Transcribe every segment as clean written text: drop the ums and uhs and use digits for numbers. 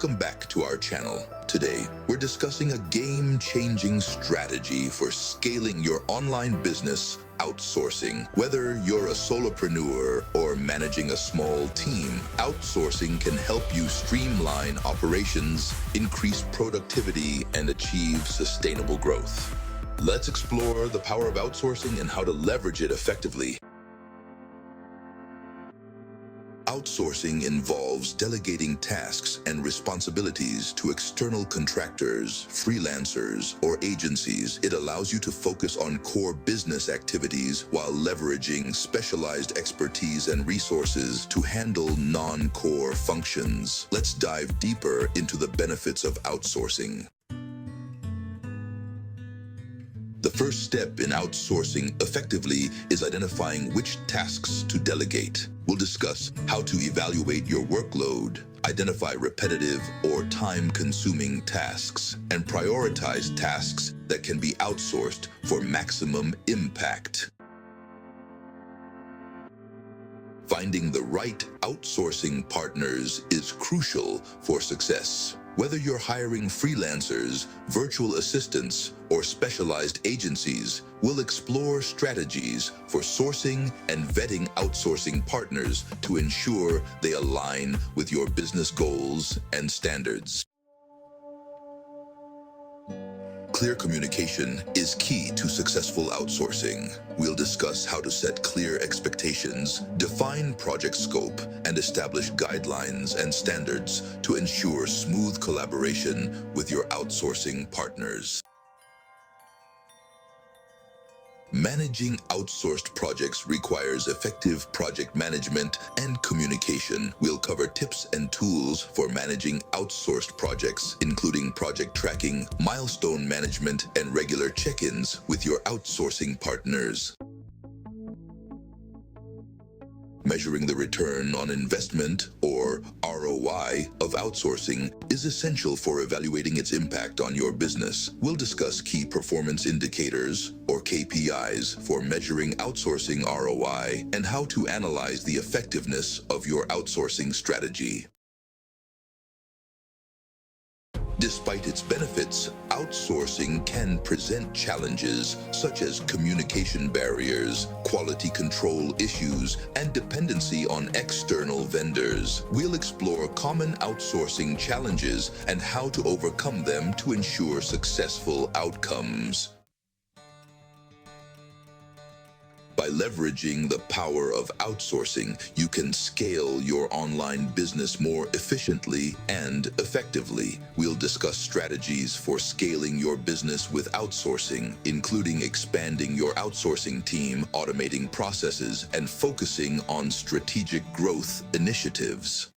Welcome back to our channel. Today, we're discussing a game-changing strategy for scaling your online business, outsourcing. Whether you're a solopreneur or managing a small team, outsourcing can help you streamline operations, increase productivity, and achieve sustainable growth. Let's explore the power of outsourcing and how to leverage it effectively. Outsourcing involves delegating tasks and responsibilities to external contractors, freelancers, or agencies. It allows you to focus on core business activities while leveraging specialized expertise and resources to handle non-core functions. Let's dive deeper into the benefits of outsourcing. The first step in outsourcing effectively is identifying which tasks to delegate. We'll discuss how to evaluate your workload, identify repetitive or time-consuming tasks, and prioritize tasks that can be outsourced for maximum impact. Finding the right outsourcing partners is crucial for success. Whether you're hiring freelancers, virtual assistants, or specialized agencies, we'll explore strategies for sourcing and vetting outsourcing partners to ensure they align with your business goals and standards. Clear communication is key to successful outsourcing. We'll discuss how to set clear expectations, define project scope, and establish guidelines and standards to ensure smooth collaboration with your outsourcing partners. Managing outsourced projects requires effective project management and communication. We'll cover tips and tools for managing outsourced projects, including project tracking, milestone management, and regular check-ins with your outsourcing partners. Measuring the return on investment, or ROI, of outsourcing is essential for evaluating its impact on your business. We'll discuss key performance indicators, or KPIs, for measuring outsourcing ROI and how to analyze the effectiveness of your outsourcing strategy. Despite its benefits, outsourcing can present challenges such as communication barriers, quality control issues, and dependency on external vendors. We'll explore common outsourcing challenges and how to overcome them to ensure successful outcomes. By leveraging the power of outsourcing, you can scale your online business more efficiently and effectively. We'll discuss strategies for scaling your business with outsourcing, including expanding your outsourcing team, automating processes, and focusing on strategic growth initiatives.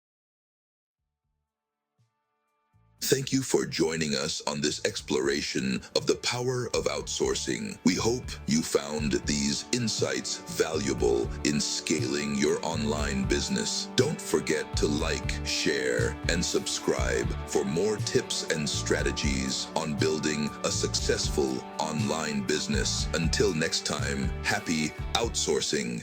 Thank you for joining us on this exploration of the power of outsourcing. We hope you found these insights valuable in scaling your online business. Don't forget to like, share, and subscribe for more tips and strategies on building a successful online business. Until next time, happy outsourcing.